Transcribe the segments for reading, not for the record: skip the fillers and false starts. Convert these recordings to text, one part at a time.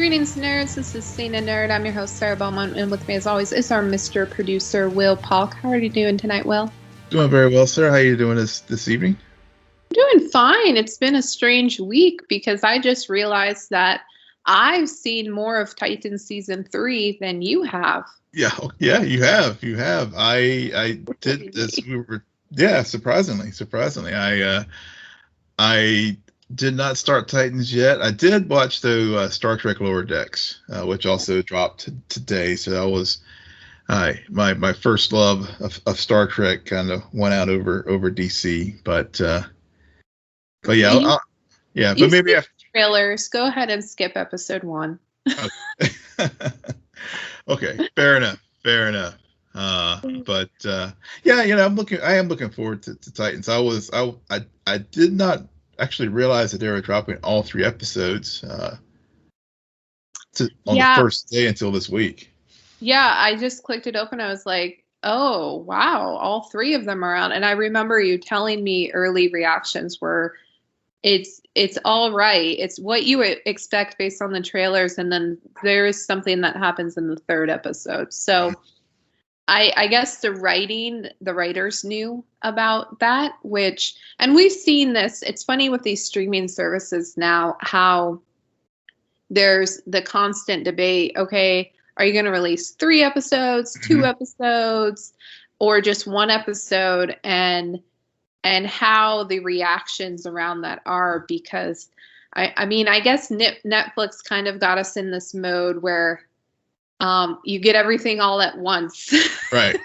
Greetings, nerds. This is SNN Nerd. I'm your host, Sarah Belmont, and with me, as always, is our Mr. Producer, Will Polk. How are you doing tonight, Will? Doing very well, sir. How are you doing this evening? Doing fine. It's been a strange week because I just realized that I've seen more of Titan Season 3 than you have. Yeah, you have. I did this. Surprisingly. I did not start Titans yet. I did watch the Star Trek Lower Decks, which also dropped today. So that was my first love of Star Trek. Kind of went out over DC, but yeah, but maybe after trailers. Go ahead and skip episode 1. Okay, fair enough. But I am looking forward to Titans. I did not actually realize that they were dropping all 3 episodes on the first day until this week. Yeah, I just clicked it open. I was like, oh, wow, all 3 of them are out. And I remember you telling me early reactions were, it's all right. It's what you expect based on the trailers. And then there is something that happens in the 3rd episode. So I guess the writers knew about that, and we've seen this. It's funny with these streaming services now, how there's the constant debate. Okay, are you going to release 3 episodes, 2 episodes, or just 1 episode? And how the reactions around that are, because I mean, I guess Netflix kind of got us in this mode where you get everything all at once. Right.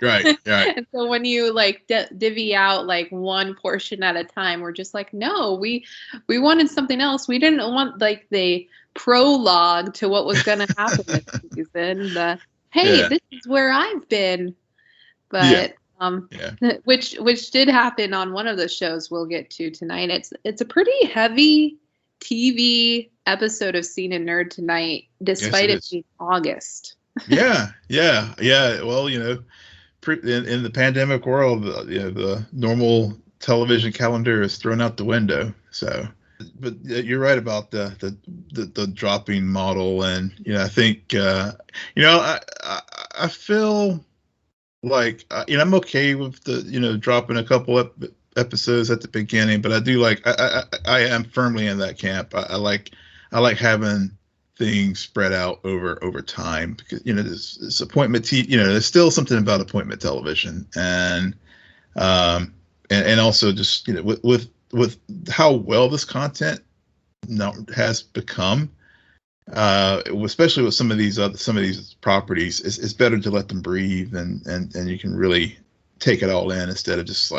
And so when you like divvy out like one portion at a time, we're just like, no, we wanted something else. We didn't want like the prologue to what was going to happen this season. This is where I've been. But which did happen on one of the shows we'll get to tonight. It's a pretty heavy TV episode of SNN Nerd tonight, despite it being August. Yeah. Well, in the pandemic world, the normal television calendar is thrown out the window. So, but you're right about the dropping model, and I think I feel like I'm okay with the dropping a couple episodes at the beginning, but I do I am firmly in that camp. I like having things spread out over time, because this appointment there's still something about appointment television, and also just with how well this content has become, especially with some of these properties, it's better to let them breathe, and you can really take it all in instead of just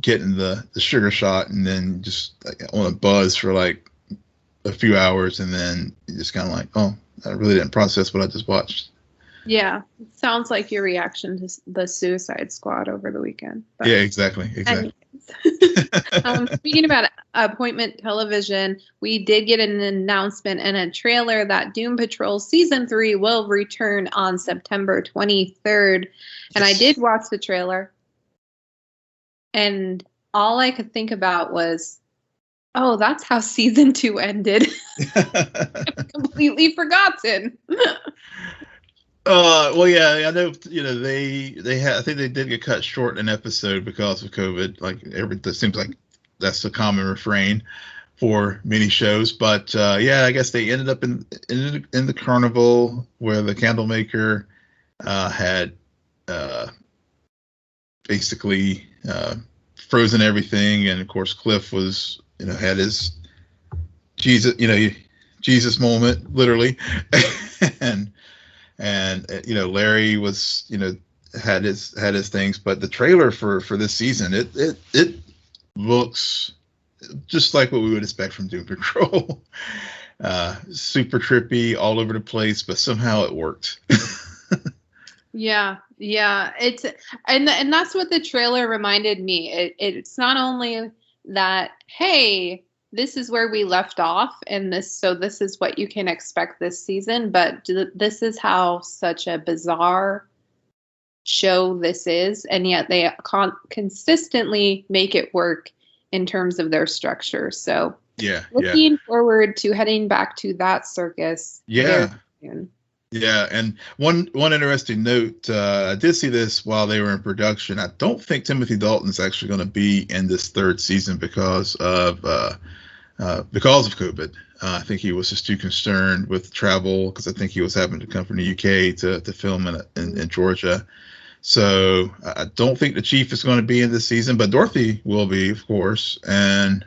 getting the sugar shot and then just on a buzz for like a few hours, and then you just kind of like, oh, I really didn't process what I just watched. Yeah, it sounds like your reaction to the Suicide Squad over the weekend. But yeah, exactly. Speaking about appointment television, we did get an announcement and a trailer that Doom Patrol Season 3 will return on September 23rd. And I did watch the trailer, and all I could think about was, oh, that's how Season 2 ended. I've completely forgotten. Well, yeah, I know. They had. I think they did get cut short an episode because of COVID. It seems like that's a common refrain for many shows. But I guess they ended up in the carnival where the candle maker had basically frozen everything, and of course Cliff was had his Jesus moment, literally, and Larry was had his things. But the trailer for this season, it looks just like what we would expect from Doom Patrol. Super trippy, all over the place, but somehow it worked. Yeah, it's and that's what the trailer reminded me. It's not only that, hey, this is where we left off, and this is what you can expect this season, but this is how such a bizarre show this is, and yet they consistently make it work in terms of their structure. So Yeah, yeah, Looking forward to heading back to that circus very yeah, soon. yeah. And one interesting note, I did see this while they were in production. I don't think Timothy Dalton's actually going to be in this third season because of COVID. I think he was just too concerned with travel because I think he was having to come from the UK to film in Georgia. So I don't think the Chief is going to be in this season, but Dorothy will be, of course. And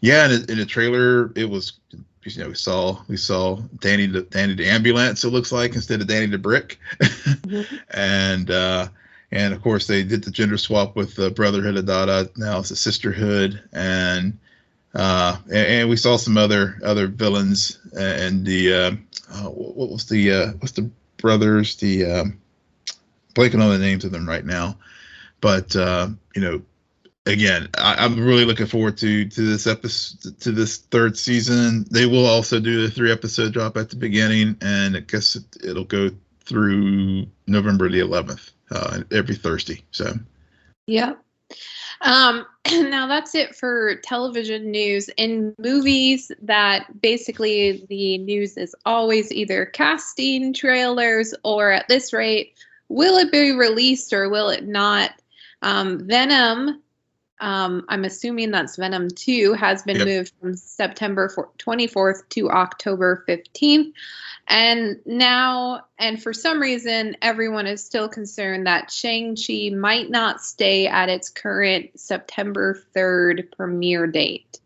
yeah, in the trailer, it was, we saw Danny the ambulance. It looks like, instead of Danny the brick. Mhm. And of course they did the gender swap with the Brotherhood of Dada. Now it's a sisterhood, and we saw some other villains, and the what's the brothers, the blanking on the names of them right now, but again, I'm really looking forward to this episode, to this third season. They will also do the 3-episode drop at the beginning, and I guess it'll go through November the 11th, every Thursday. So Yeah. Now that's it for television news. In movies, that basically the news is always either casting trailers, or at this rate, will it be released or will it not? Venom, I'm assuming that's Venom 2, has been yep. moved from September 24th to October 15th. And for some reason, everyone is still concerned that Shang-Chi might not stay at its current September 3rd premiere date.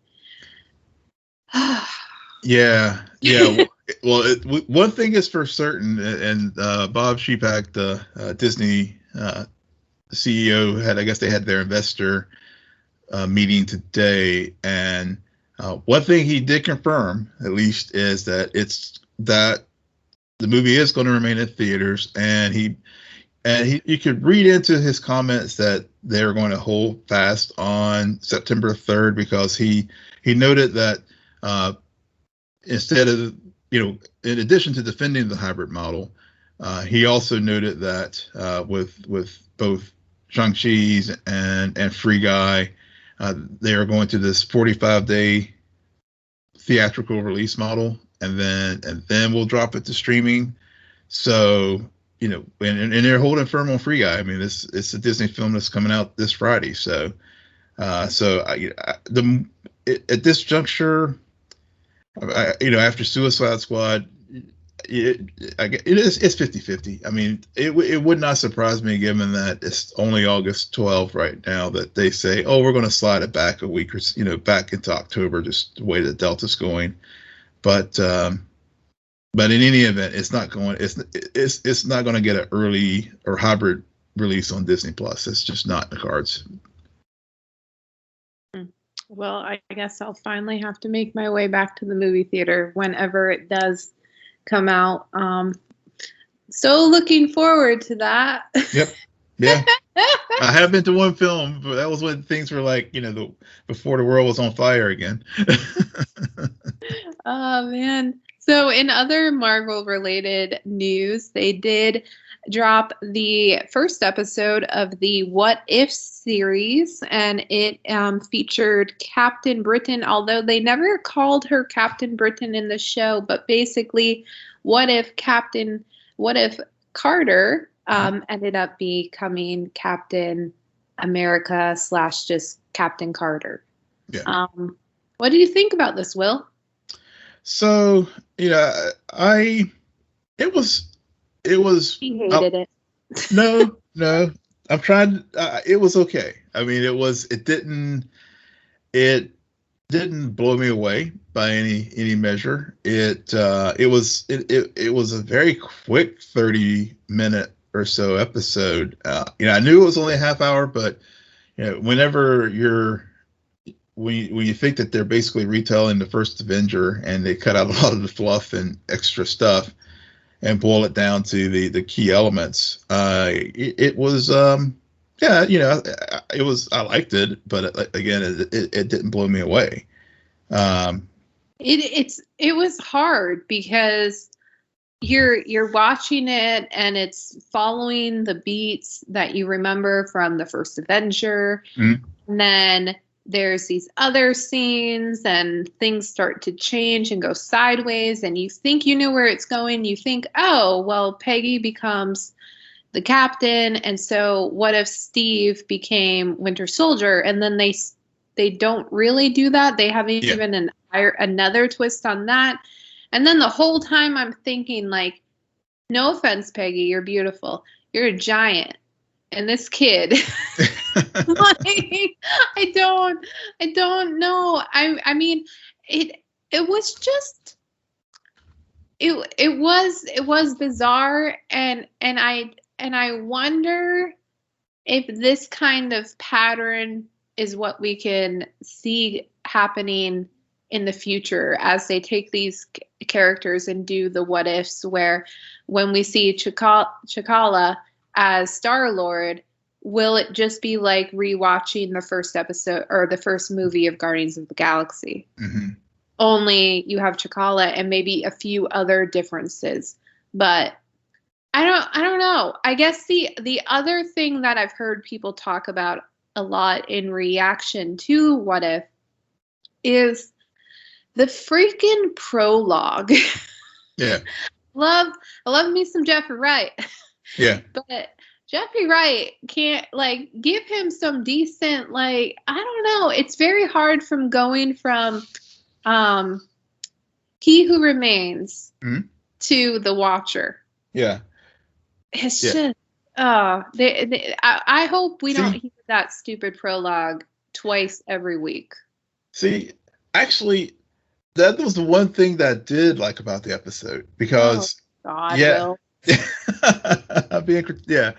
Yeah. Well, one thing is for certain, and Bob Chapek, the Disney CEO, I guess they had their investor meeting today, and one thing he did confirm, at least, is that the movie is going to remain in theaters, and you could read into his comments that they're going to hold fast on September 3rd, because he noted that instead of, in addition to defending the hybrid model, he also noted that with both Shang-Chi's and Free Guy, they are going to this 45-day theatrical release model, and then we'll drop it to streaming. So, and they're holding firm on Free Guy. I mean, it's a Disney film that's coming out this Friday. So, at this juncture, after Suicide Squad, it's 50-50. I mean, it would not surprise me, given that it's only August 12th right now, that they say, oh, we're going to slide it back a week, or back into October, just the way the Delta's going. But in any event, it's not going to get an early or hybrid release on Disney Plus. It's just not in the cards. Well, I guess I'll finally have to make my way back to the movie theater whenever it does come out. So looking forward to that. Yep. Yeah. I have been to one film, but that was when things were like, before the world was on fire again. Oh, man. So in other Marvel-related news, they did drop the first episode of the What If series, and it featured Captain Britain, although they never called her Captain Britain in the show. But basically, what if Carter ended up becoming Captain America / just Captain Carter? Yeah. What do you think about this, Will? So, it was. He hated it. No. I'm trying. It was okay. I mean, it didn't blow me away by any measure. It was a very quick 30-minute or so episode. I knew it was only a half hour, but whenever when you think that they're basically retelling the first Avenger, and they cut out a lot of the fluff and extra stuff and boil it down to the key elements, it was it was, I liked it, but again, it didn't blow me away. It was hard because you're watching it and it's following the beats that you remember from the first Avenger. Mm-hmm. And then there's these other scenes and things start to change and go sideways, and you think you know where it's going. You think, oh, well, Peggy becomes the captain, and so what if Steve became Winter Soldier? And then they don't really do that. They have even another twist on that. And then the whole time I'm thinking, like, no offense, Peggy, you're beautiful. You're a giant. And this kid, like, I don't know. I mean, it was just, it was bizarre. And I wonder if this kind of pattern is what we can see happening in the future as they take these characters and do the what ifs, where when we see T'Challa as Star-Lord, will it just be like rewatching the first episode or the first movie of Guardians of the Galaxy? Mm-hmm. Only you have T'Challa and maybe a few other differences. But I don't know. I guess the other thing that I've heard people talk about a lot in reaction to What If is the freaking prologue. Yeah. I love me some Jeffrey Wright. Yeah. But Jeffrey Wright can't, like, give him some decent, like, I don't know. It's very hard from going from He Who Remains to The Watcher. Yeah. It's just, I hope we don't hear that stupid prologue twice every week. See, actually, that was the one thing that I did like about the episode, because Will. being a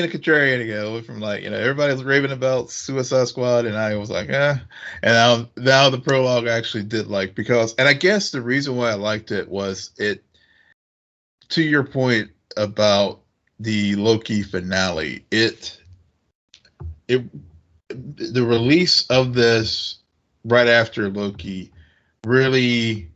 contrarian again, from, like, everybody was raving about Suicide Squad, and I was like, and now the prologue I actually did like, because, and I guess the reason why I liked it was it, to your point about the Loki finale, the release of this right after Loki really,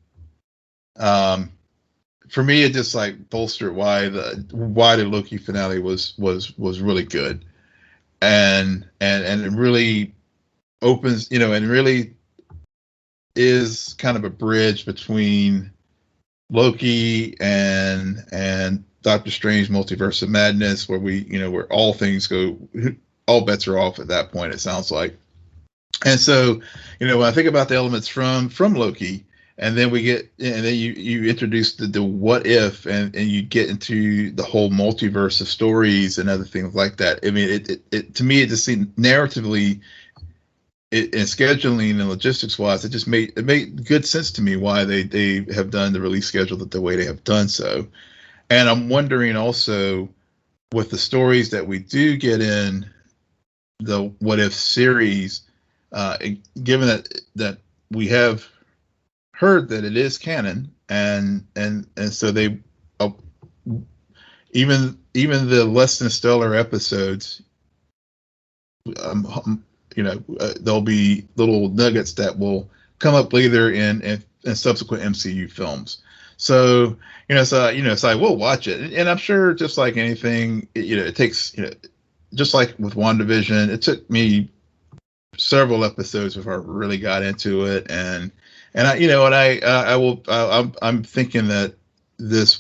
for me, it just, like, bolstered why the Loki finale was really good, and it really opens, and really is kind of a bridge between Loki and Doctor Strange Multiverse of Madness, where where all things go, all bets are off at that point, it sounds like. And so, when I think about the elements from Loki, and then you introduce the what if, and you get into the whole multiverse of stories and other things like that. I mean, it to me, it just seemed narratively, and scheduling and logistics wise, it made good sense to me why they have done the release schedule the way they have done so. And I'm wondering also, with the stories that we do get in the What If series, given that we have heard that it is canon, and so they, even the less than stellar episodes, there'll be little nuggets that will come up later in subsequent MCU films. So, it's like, we'll watch it. And I'm sure, just like anything, it takes, just like with WandaVision, it took me several episodes before I really got into it. And I'm thinking that this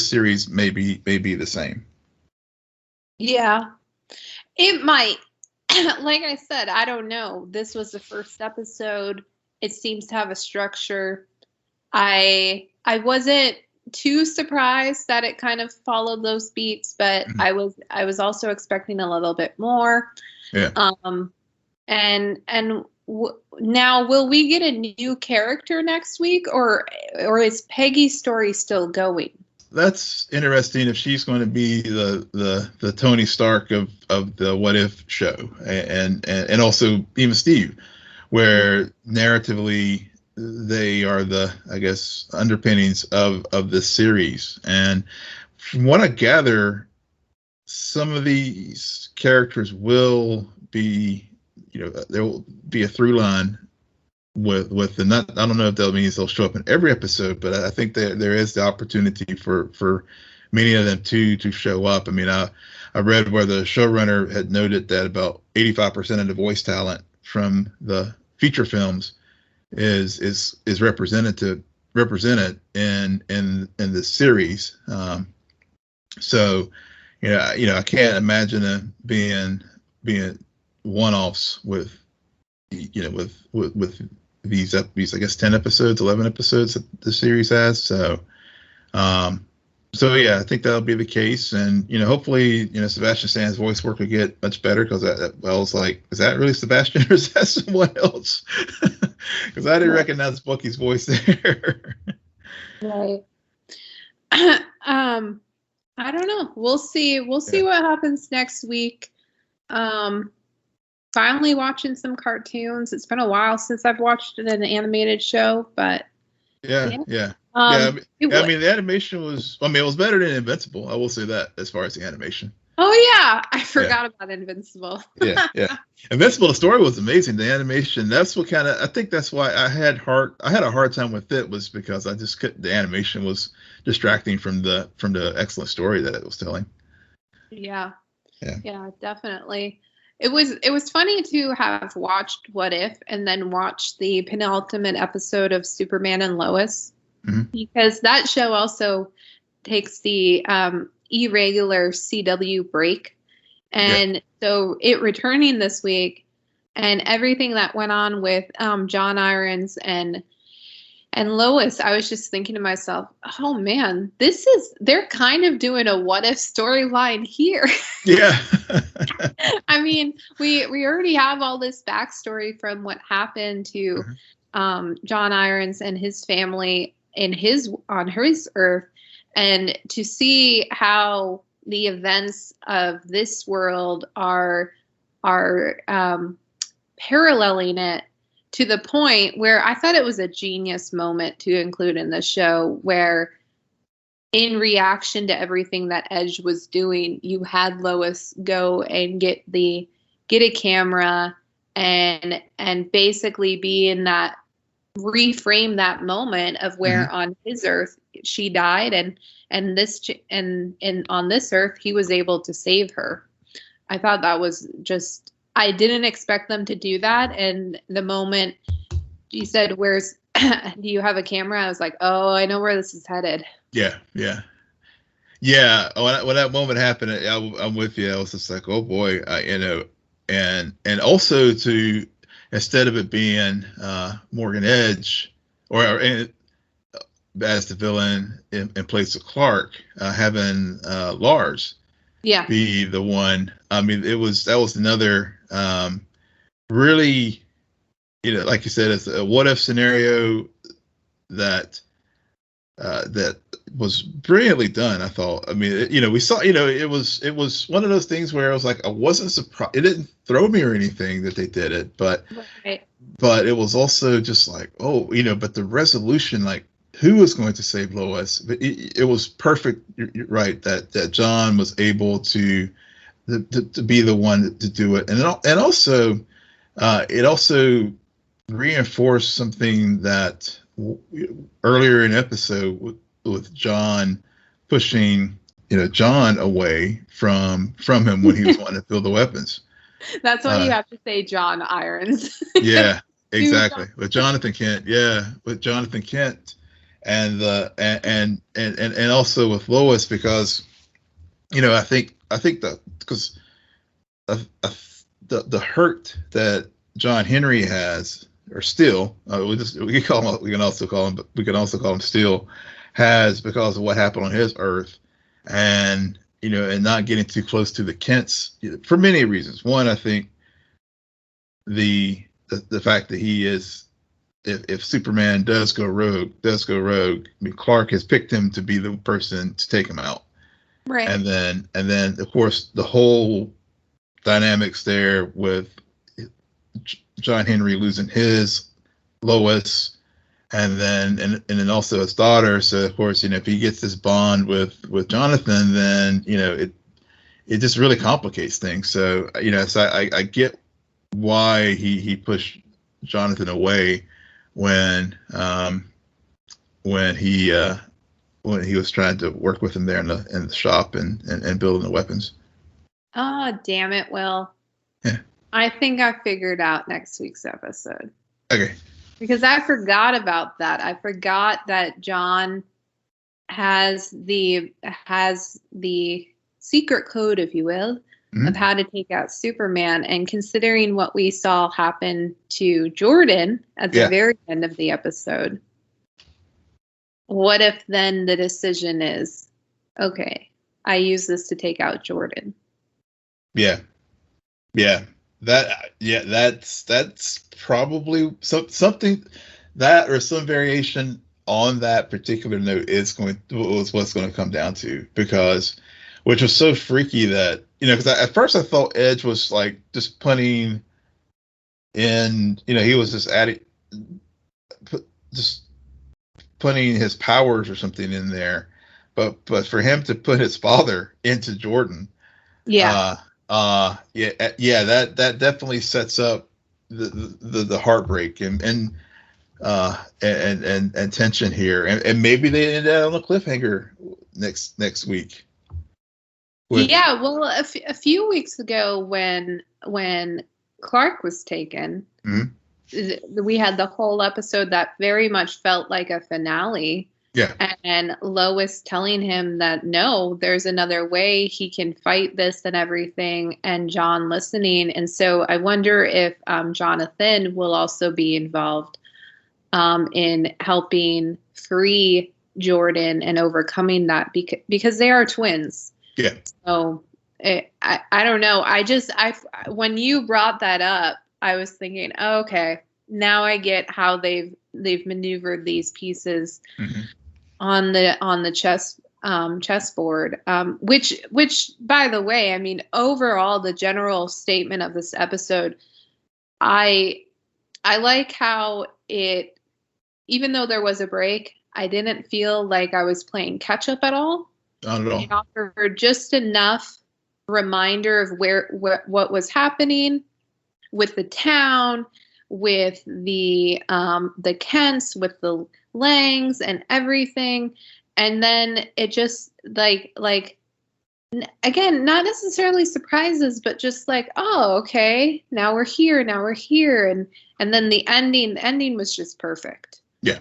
series may be the same. Yeah, it might. Like I said, I don't know. This was the first episode. It seems to have a structure. I wasn't too surprised that it kind of followed those beats, but I was also expecting a little bit more. Yeah. Now, will we get a new character next week, or is Peggy's story still going? That's interesting, if she's going to be the Tony Stark of the What If show, and also even Steve, where narratively they are the, I guess, underpinnings of this series. And from what I gather, some of these characters will be, there will be a through line with the, not, I don't know if that means they'll show up in every episode, but I think that there is the opportunity for many of them to show up. I mean, I I read where the showrunner had noted that about 85% of the voice talent from the feature films is represented in the series. So I can't imagine it being one-offs with these I guess 10 episodes, 11 episodes that the series has. So yeah, I think that'll be the case, and hopefully Sebastian Stan's voice work will get much better, because I was like, is that really Sebastian or is that someone else? Because I didn't recognize Bucky's voice there. Right. I don't know. We'll see what happens next week. Finally watching some cartoons. It's been a while since I've watched an animated show, but yeah. I mean, the animation was, it was better than Invincible. I will say that, as far as the animation. Oh yeah, I forgot about Invincible. yeah. Invincible, the story was amazing. The animation, that's what I think that's why I had a hard time with it, was because I just couldn't, the animation was distracting from the excellent story that it was telling. Yeah, definitely. It was funny to have watched What If and then watch the penultimate episode of Superman and Lois, because that show also takes the irregular CW break, and so it returning this week, and everything that went on with John Irons and Lois, I was just thinking to myself, oh man, they're kind of doing a What If storyline here. Yeah. I mean, we already have all this backstory from what happened to John Irons and his family on his Earth, and to see how the events of this world are paralleling it, to the point where I thought it was a genius moment to include in the show, where in reaction to everything that Edge was doing, you had Lois go and get a camera and basically be in that, reframe that moment of where on his Earth she died, and on this Earth he was able to save her. I thought that was just, I didn't expect them to do that. And the moment you said, do you have a camera? I was like, oh, I know where this is headed. Yeah. When that moment happened, I'm with you. I was just like, oh boy, and also, to, instead of it being Morgan Edge or as the villain in place of Clark, having Lars be the one. I mean, that was another really, like you said, it's a what if scenario that was brilliantly done, I thought. I mean, we saw, it was one of those things where I was like, I wasn't surprised. It didn't throw me or anything that they did it, but it was also just like, oh, but the resolution, like, who was going to save Lois? But it was perfect. You're right, that John was able to be the one to do it, and also it also reinforced something that earlier in the episode with John pushing John away from him when he was wanting to fill the weapons. That's why you have to say John Irons. Yeah, exactly. With Jonathan Kent, and and also with Lois, because I think that, because the hurt that John Henry has, or still, we can also call him still has, because of what happened on his Earth, and and not getting too close to the Kents for many reasons. One, I think the fact that he is, if Superman does go rogue, I mean, Clark has picked him to be the person to take him out. Right. And then of course the whole dynamics there with John Henry losing his Lois, and then also his daughter. So of course, if he gets this bond with Jonathan, then it just really complicates things. So so I get why he pushed Jonathan away when he was trying to work with him there in the shop and building the weapons. Oh, damn it, Will. Yeah. I think I figured out next week's episode. Okay. Because I forgot about that. I forgot that John has the secret code, if you will, Mhm. of how to take out Superman. And considering what we saw happen to Jordan at the very end of the episode, what if then the decision is, okay, I use this to take out Jordan? Yeah. That's probably something that, or some variation on that particular note was what's going to come down to, because which was so freaky that, because at first I thought Edge was like just putting in, he was just just putting his powers or something in there, but for him to put his father into Jordan, that definitely sets up the heartbreak and tension here, and maybe they end up on a cliffhanger next week. Well, a few weeks ago when Clark was taken, we had the whole episode that very much felt like a finale. Yeah. And Lois telling him that no, there's another way he can fight this and everything, and John listening. And so I wonder if Jonathan will also be involved in helping free Jordan and overcoming that, because they are twins. Yeah. So I don't know. When you brought that up, I was thinking, oh, okay, now I get how they've maneuvered these pieces on the chessboard. Which by the way, I mean, overall, the general statement of this episode, I like how it, even though there was a break, I didn't feel like I was playing catch up at all. Not at all. It offered just enough reminder of what was happening with the town, with the Kents, with the Langs and everything. And then it just like again, not necessarily surprises, but just like, oh, okay, now we're here. And then the ending was just perfect. Yeah.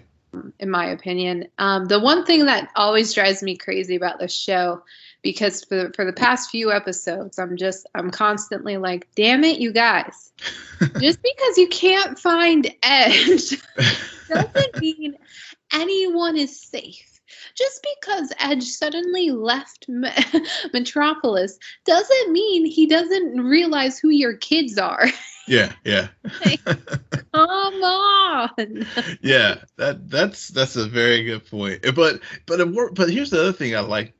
In my opinion. The one thing that always drives me crazy about this show, because for the past few episodes, I'm constantly like, damn it, you guys. Just because you can't find Edge doesn't mean anyone is safe. Just because Edge suddenly left Metropolis doesn't mean he doesn't realize who your kids are. Yeah. Like, come on. Yeah, that's a very good point. But here's the other thing I like,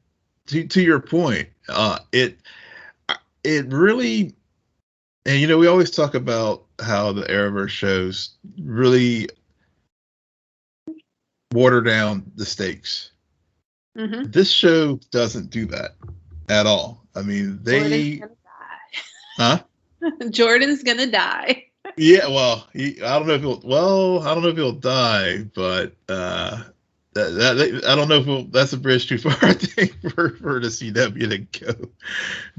to your point. It really, and we always talk about how the Arrowverse shows really water down the stakes. This show doesn't do that at all. I mean, Jordan's gonna die. Huh? Jordan's gonna die. Yeah, well, I don't know if he'll die, but I don't know if that's a bridge too far, I think, for the CW to go.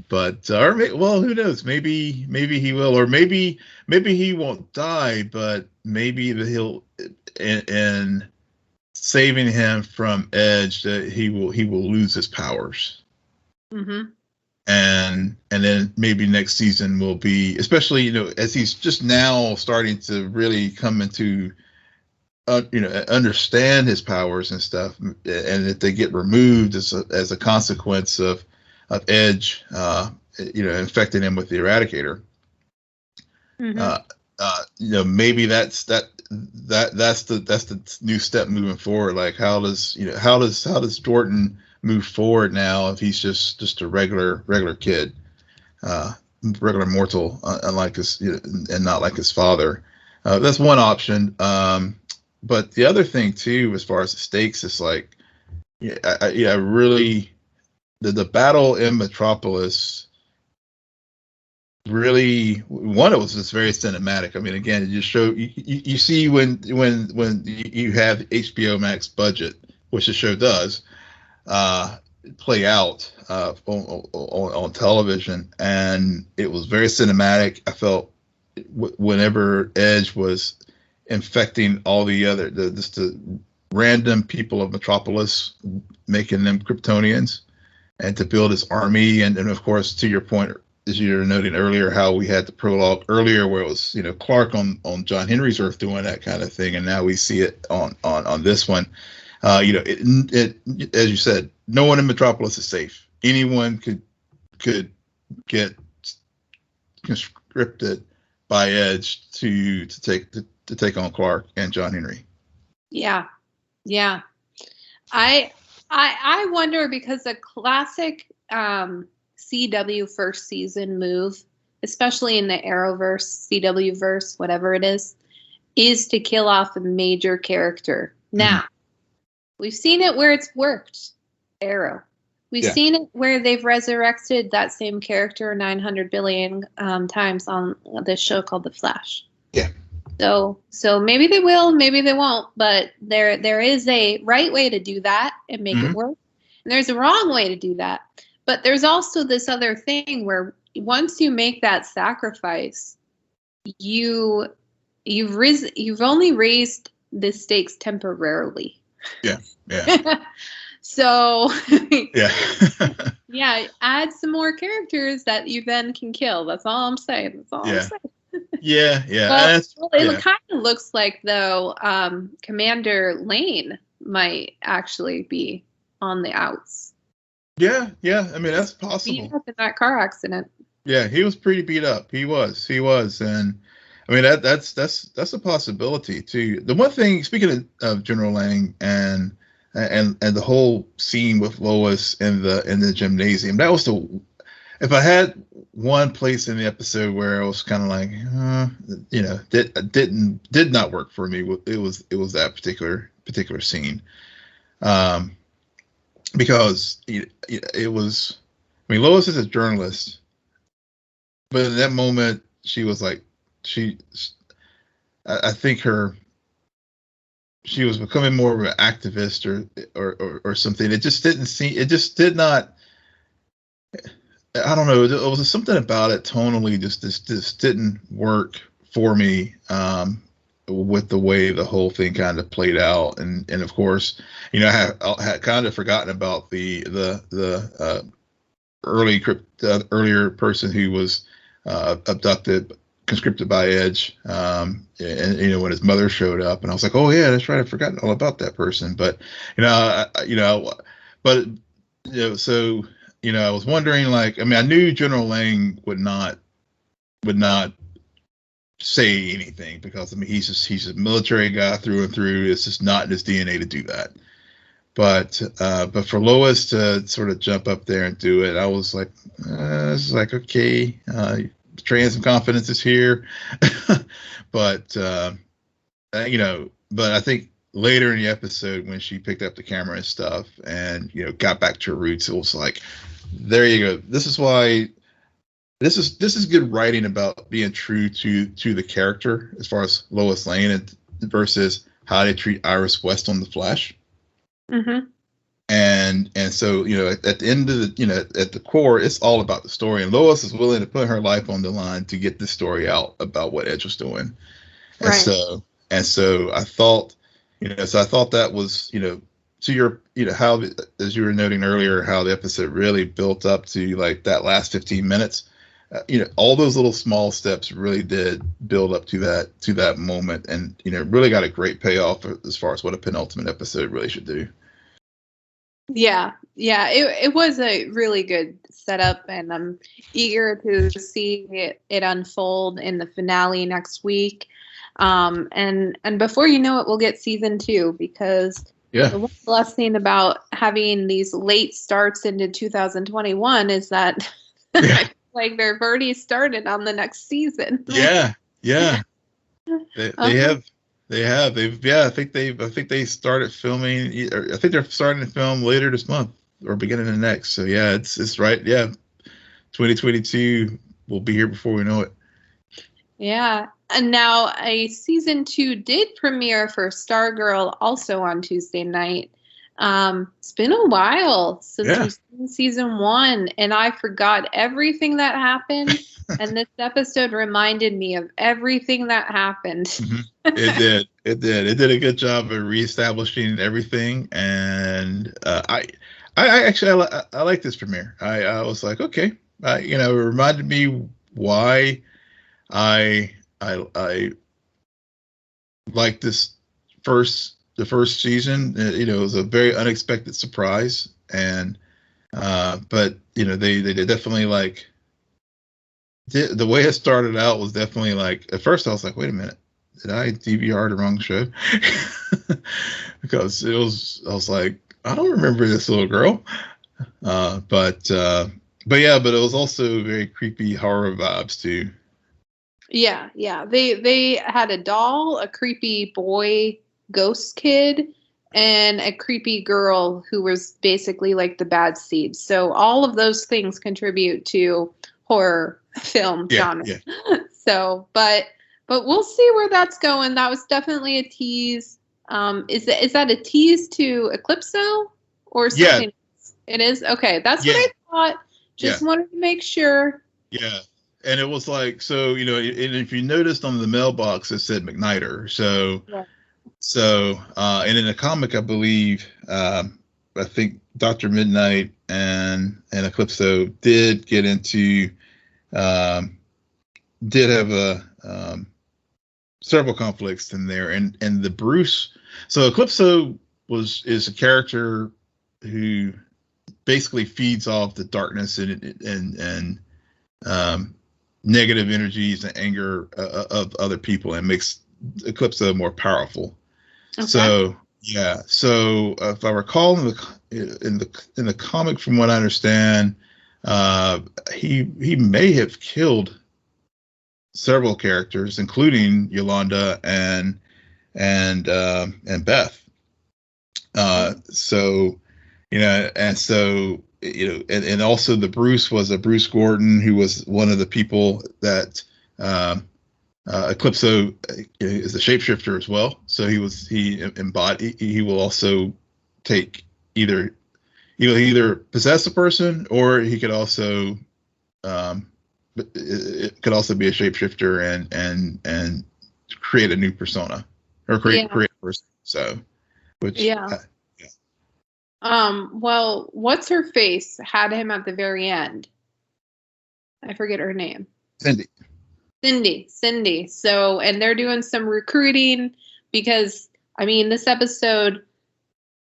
But who knows? Maybe he will, or maybe he won't die, but maybe he'll, in saving him from Edge, that he will lose his powers. And then maybe next season will be, especially as he's just now starting to really come into understand his powers and stuff, and if they get removed as a consequence of Edge infecting him with the Eradicator, maybe that's the new step moving forward. Like, how does Jordan move forward now if he's just a regular kid, regular mortal, unlike his, and not like his father? That's one option. But the other thing too, as far as the stakes, is like, really, the battle in Metropolis, really, one, it was just very cinematic. I mean, again, it just show you see when you have HBO Max budget, which the show does, play out on television, and it was very cinematic. I felt whenever Edge was infecting all the random people of Metropolis, making them Kryptonians, and to build his army, and of course, to your point, as you were noting earlier, how we had the prologue earlier where it was, Clark on John Henry's Earth doing that kind of thing, and now we see it on this one. It as you said, no one in Metropolis is safe. Anyone could get conscripted by Edge to take on Clark and John Henry. Yeah. I wonder, because a classic CW first season move, especially in the Arrowverse, CW verse, whatever it is to kill off a major character. Now, we've seen it where it's worked. Arrow. We've seen it where they've resurrected that same character 900 billion times on this show called The Flash. Yeah. So maybe they will, maybe they won't, but there is a right way to do that and make it work. And there's a wrong way to do that. But there's also this other thing where once you make that sacrifice, you've only raised the stakes temporarily. Yeah. So yeah, add some more characters that you then can kill. That's all I'm saying. Yeah. Well, it kind of looks like, though, Commander Lane might actually be on the outs. Yeah. I mean, that's possible. Beat up in that car accident. Yeah, he was pretty beat up. He was, and I mean that's a possibility too. The one thing, speaking of General Lang and the whole scene with Lois in the gymnasium, that was if I had one place in the episode where I was kind of like, did not work for me, it was that particular scene, because it was, I mean, Lois is a journalist, but in that moment she was like, I think she was becoming more of an activist or something. It just did not. I don't know. It was something about it tonally just didn't work for me, with the way the whole thing kind of played out. And of course, I had kind of forgotten about the earlier person who was abducted, conscripted by Edge, and when his mother showed up, and I was like, oh yeah, that's right, I've forgotten all about that person. But so I was wondering, like, I mean, I knew General Lang would not say anything, because I mean he's a military guy through and through. It's just not in his DNA to do that. But for Lois to sort of jump up there and do it, I was like, this is like, okay, betraying some confidence is here. But but I think later in the episode, when she picked up the camera and stuff, and got back to her roots, it was like, there you go. This is why this is good writing about being true to the character as far as Lois Lane versus how they treat Iris West on The Flash. Mm-hmm. And so at the end of the at the core, it's all about the story, and Lois is willing to put her life on the line to get this story out about what Edge was doing. Right. And so I thought that was to your how, as you were noting earlier, how the episode really built up to like that last 15 minutes. All those little small steps really did build up to that moment, and really got a great payoff as far as what a penultimate episode really should do. Yeah, it was a really good setup, and I'm eager to see it unfold in the finale next week. And before you know it, we'll get season 2, because the one blessing about having these late starts into 2021 is that like they've already started on the next season. Yeah. They have. I think they started filming. Or I think they're starting to film later this month or beginning of next. So yeah, it's right. Yeah, 2022 will be here before we know it. Yeah, and now a season 2 did premiere for Stargirl also on Tuesday night. It's been a while since Yeah. we've seen season 1, and I forgot everything that happened. And this episode reminded me of everything that happened. Mm-hmm. It did. It did. It did a good job of reestablishing everything. And I actually I like this premiere. I was like, okay, it reminded me why I like the first season. It was a very unexpected surprise, and but they definitely like the way it started out was definitely like, at first I was like, wait a minute, did I DVR the wrong show? Because I was like, I don't remember this little girl. But it was also very creepy horror vibes too. Yeah. They had a doll, a creepy boy ghost kid, and a creepy girl who was basically like the bad seed. So all of those things contribute to horror film genre. Yeah. So, but we'll see where that's going. That was definitely a tease. Is that a tease to Eclipso or something? Yeah. It is? Okay, that's what I thought. Just wanted to make sure. Yeah. And it was like, so, and if you noticed on the mailbox, it said McNider. So, and in the comic, I believe, I think Dr. Midnight and Eclipso did get into, did have several conflicts in there. And the Bruce, so Eclipso is a character who basically feeds off the darkness and negative energies and anger of other people, and makes Eclipso more powerful. Okay. So if I recall in the comic, from what I understand, he may have killed several characters, including Yolanda and Beth. And also the Bruce was a Bruce Gordon, who was one of the people that Eclipso is a shapeshifter as well. So he will also take either possess a person, or he could also it could also be a shapeshifter and create a new persona, or create a person. So, well, what's her face had him at the very end? I forget her name. Cindy. So, and they're doing some recruiting, because this episode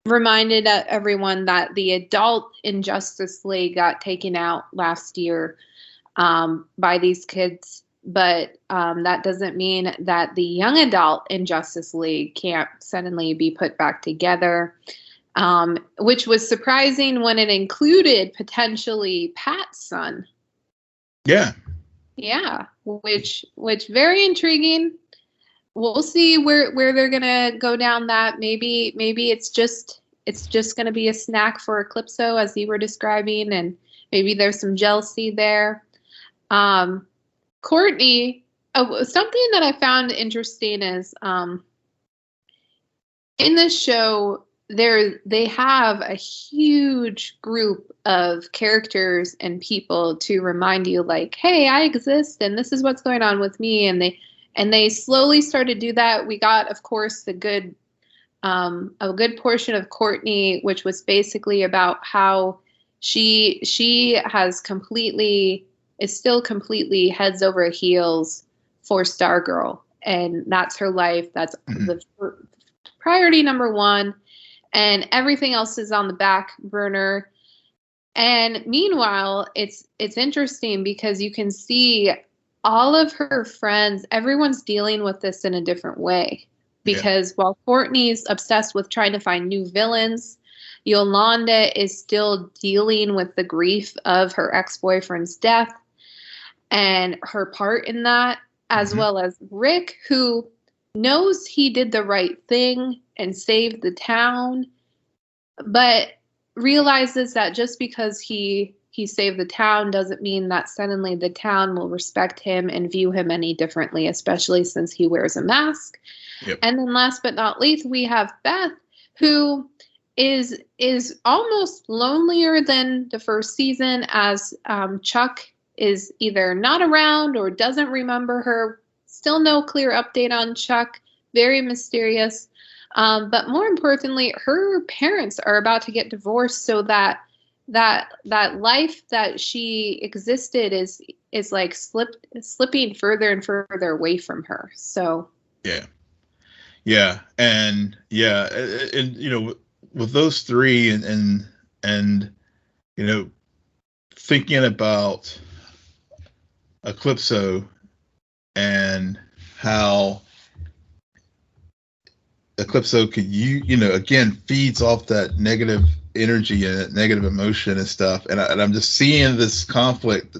reminded everyone that the adult Injustice League got taken out last year by these kids, but that doesn't mean that the young adult Injustice League can't suddenly be put back together, which was surprising when it included potentially Pat's son. Yeah, which very intriguing. We'll see where they're gonna go down that. Maybe it's just gonna be a snack for Eclipso, as you were describing, and maybe there's some jealousy there. Courtney, something that I found interesting is in this show they have a huge group of characters and people to remind you, like, hey, I exist and this is what's going on with me, and they slowly started to do that. We got, of course, a good portion of Courtney, which was basically about how she is still completely heads over heels for Stargirl, and that's her life. That's the priority number one, and everything else is on the back burner. And meanwhile, it's interesting because you can see all of her friends, everyone's dealing with this in a different way. Because while Courtney's obsessed with trying to find new villains, Yolanda is still dealing with the grief of her ex-boyfriend's death and her part in that, as well as Rick, who knows he did the right thing and saved the town, but realizes that just because he saved the town doesn't mean that suddenly the town will respect him and view him any differently, especially since he wears a mask. And then last but not least, we have Beth, who is almost lonelier than the first season, as Chuck is either not around or doesn't remember her. Still no clear update on Chuck. Very mysterious. But more importantly, her parents are about to get divorced, so that life that she existed is like slipping further and further away from her. So and you know, with those three and you know, thinking about Eclipso and how Eclipso could you know, again, feeds off that negative energy and that negative emotion and stuff, and I'm just seeing this conflict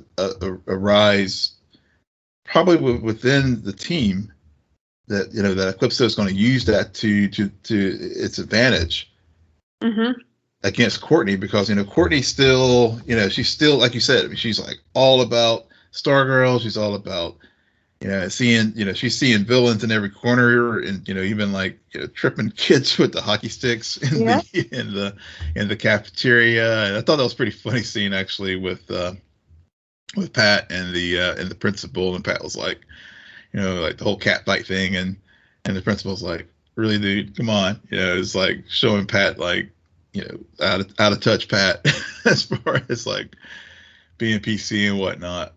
arise probably within the team, that you know, that Eclipso is going to use that to its advantage against Courtney, because you know, Courtney still, you know, she's still, like you said, I mean, she's like all about Stargirl. She's all about, you know, seeing, you know, she's seeing villains in every corner, and you know, even like, you know, tripping kids with the hockey sticks in the cafeteria. And I thought that was a pretty funny scene actually with Pat and the principal, and Pat was like, you know, like the whole cat fight thing, and the principal's like, really, dude, come on, you know, it's like showing Pat like, you know, out of touch Pat as far as like being PC and whatnot.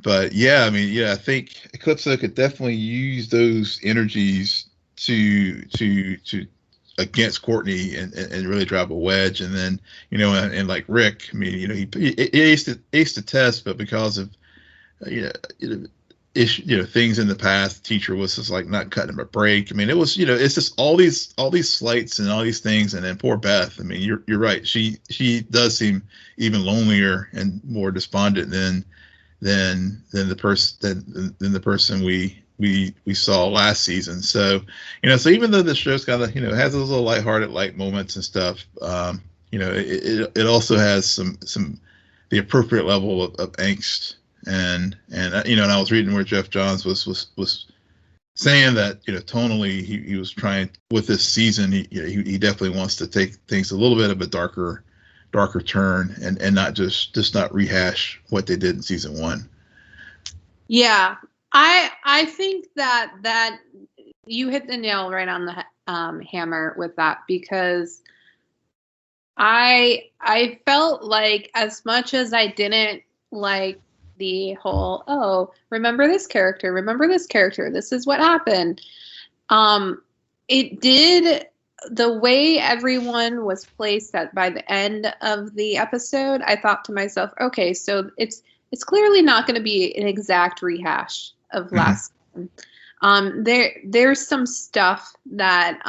But yeah, I mean, yeah, I think Eclipso could definitely use those energies to against Courtney and really drive a wedge. And then, you know, and like Rick, I mean, you know, he aced the test, but because of things in the past, the teacher was just like not cutting him a break. I mean, it was, you know, it's just all these slights and all these things. And then poor Beth, I mean, you're right. She does seem even lonelier and more despondent than the person we saw last season. So, you know, so even though the show's kind of, you know, has those little lighthearted light moments and stuff, you know, it also has some the appropriate level of angst. And you know, and I was reading where Jeff Johns was saying that, you know, tonally he was trying with this season, he definitely wants to take things a little bit of a darker turn, and not just not rehash what they did in season one. Yeah, I think that you hit the nail right on the hammer with that, because I felt like, as much as I didn't like the whole, oh, remember this character, this is what happened, it did, the way everyone was placed at by the end of the episode, I thought to myself, okay, so it's clearly not going to be an exact rehash of last season. There's some stuff that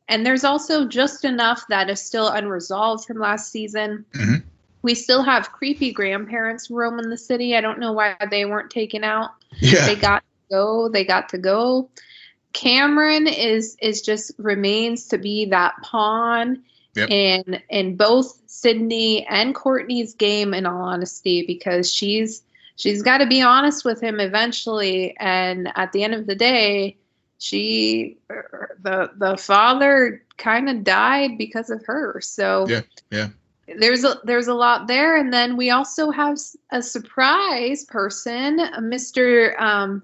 and there's also just enough that is still unresolved from last season. We still have creepy grandparents roaming the city. I don't know why they weren't taken out. Yeah. They got to go. Cameron is just remains to be that pawn in both Sydney and Courtney's game, in all honesty, because she's got to be honest with him eventually, and at the end of the day, the father kind of died because of her. So yeah. There's a lot there. And then we also have a surprise person. Mr.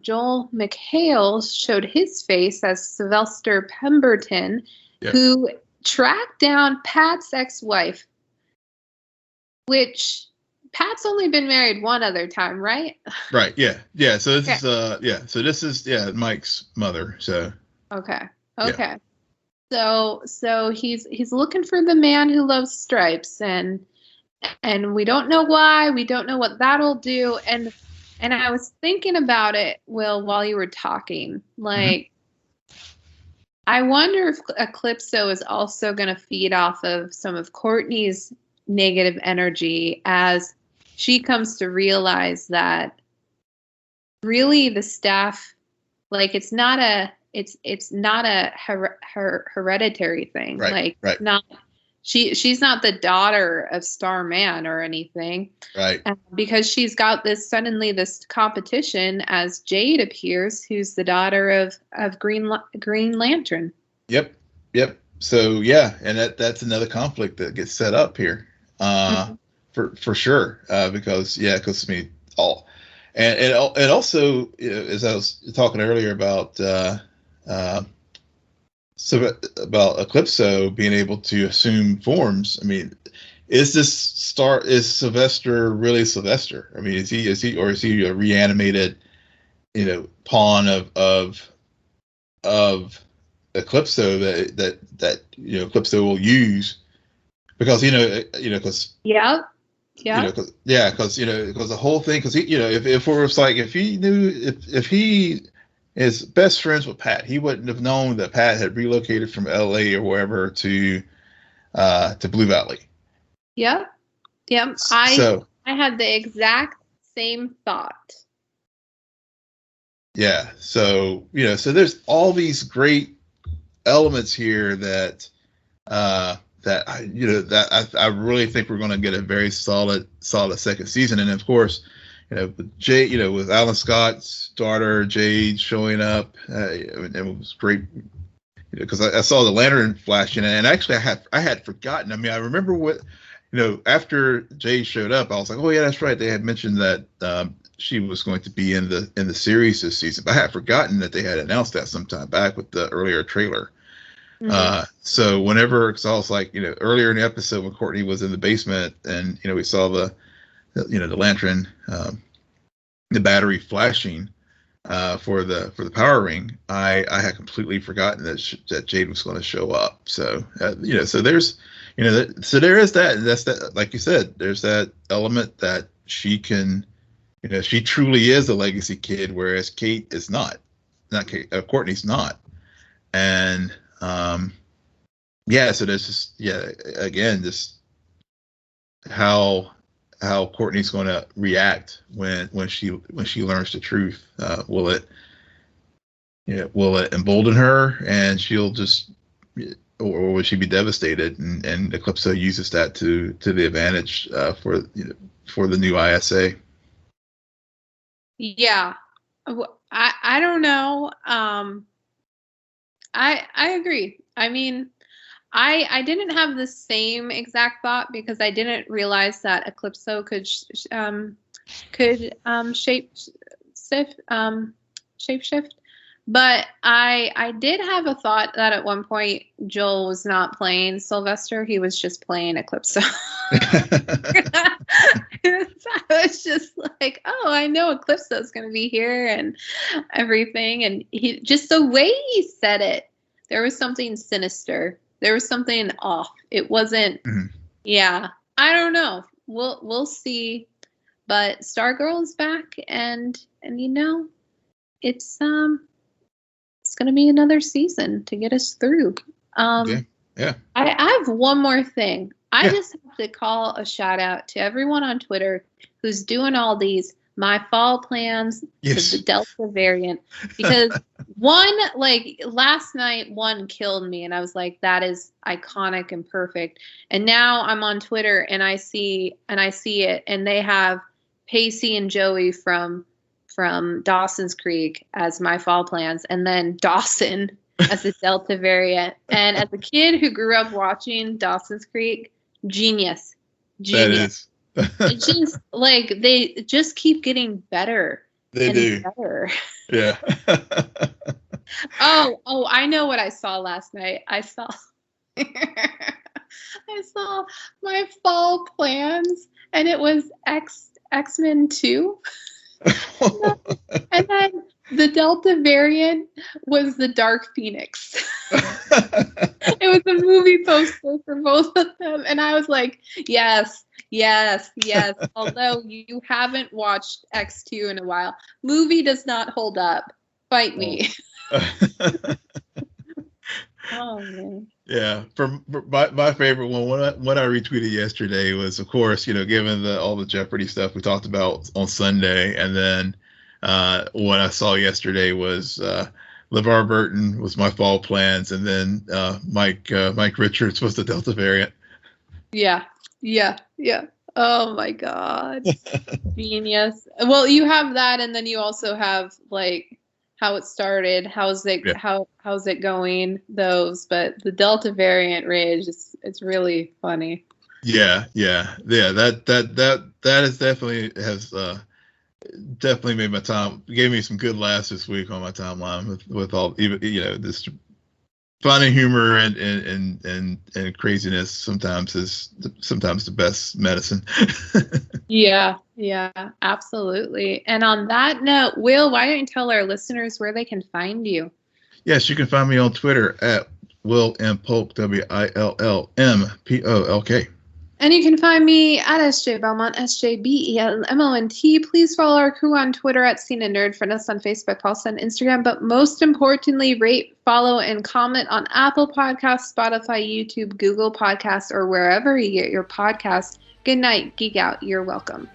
Joel McHale showed his face as Sylvester Pemberton, who tracked down Pat's ex-wife, which Pat's only been married one other time, right? Right. Yeah. So this is So this is Mike's mother. So okay. So he's looking for the man who loves stripes, and we don't know why. We don't know what that'll do. And I was thinking about it, Will, while you were talking. Like, I wonder if Eclipso is also going to feed off of some of Courtney's negative energy, as she comes to realize that really the staff, like, it's not a hereditary thing. Right. Not she's not the daughter of Starman or anything. Right. Because she's got this competition as Jade appears, who's the daughter of Green Lantern. Yep. So yeah, and that's another conflict that gets set up here, Mhm. for sure, because I mean all, and also, as I was talking earlier about uh, so about Eclipso being able to assume forms. I mean, is Sylvester really Sylvester? I mean, is he a reanimated, pawn of Eclipso that Eclipso will use because because Yeah. Yeah. because the whole thing, because if it was like, if he is best friends with Pat, he wouldn't have known that Pat had relocated from L.A. or wherever to Blue Valley. Yeah. Yeah. I So had the exact same thought. yeah, so there's all these great elements here that I really think we're going to get a very solid second season. And of course, with Jade, with Alan Scott's daughter Jade showing up, it was great, because I saw the lantern flashing, and actually I had forgotten. I mean, I remember after Jade showed up, I was like, oh yeah, that's right. They had mentioned that she was going to be in the series this season, but I had forgotten that they had announced that sometime back with the earlier trailer. Mhm. So because I was like, earlier in the episode when Courtney was in the basement and, we saw the lantern, the battery flashing, for the power ring, I had completely forgotten that Jade was going to show up. So, so there's, so there is that, that's that, like you said, there's that element that she can, she truly is a legacy kid, whereas Kate is not Kate, Courtney's not. And, yeah, so there's just, again, just how Courtney's going to react when she learns the truth. Will it embolden her and she'll just, or will she be devastated? And Eclipso uses that to the advantage, for the new ISA. Yeah. I don't know. I agree. I mean, I didn't have the same exact thought because I didn't realize that Eclipso could shapeshift. But I did have a thought that at one point Joel was not playing Sylvester; he was just playing Eclipso. I was just like, oh, I know Eclipso's going to be here and everything, and he just the way he said it, there was something sinister. There was something off. It wasn't. Mhm. Yeah, I don't know. We'll see. But Stargirl is back, and it's going to be another season to get us through. Yeah, yeah, I have one more thing. I yeah. just have to call a shout out to everyone on Twitter who's doing all these my fall plans to Yes. the Delta variant, because one, like last night, one killed me and I was like, that is iconic and perfect. And now I'm on Twitter and I see it, and they have Pacey and Joey from Dawson's Creek as my fall plans, and then Dawson as the Delta variant. And as a kid who grew up watching Dawson's Creek, genius. That is. It's just like they just keep getting better They and do. better. Yeah. Oh, I know what I saw last night. I saw I saw my fall plans, and it was X-Men 2. And then the Delta variant was the Dark Phoenix. It was a movie poster for both of them. And I was like, yes. Although you haven't watched X2 in a while, movie does not hold up. Fight me. Oh, man. Yeah, for my favorite one, what I retweeted yesterday was, of course, given all the Jeopardy stuff we talked about on Sunday, and then what I saw yesterday was LeVar Burton was my fall plans, and then Mike Richards was the Delta variant. Yeah. Oh my God. Genius. Well, you have that, and then you also have like how it started, how's it Yeah. how's it going, those, but the Delta variant rage it's really funny. Yeah. That is definitely made my time, gave me some good laughs this week on my timeline with all, even, this fun and humor and craziness sometimes is sometimes the best medicine. Yeah, absolutely. And on that note, Will, why don't you tell our listeners where they can find you? Yes, you can find me on Twitter at Will M Polk, WILLMPOLK. And you can find me at SJ Belmont, SJBELMONT. Please follow our crew on Twitter at CNN Nerd. Friend us on Facebook, also on Instagram. But most importantly, rate, follow, and comment on Apple Podcasts, Spotify, YouTube, Google Podcasts, or wherever you get your podcasts. Good night, Geek Out. You're welcome.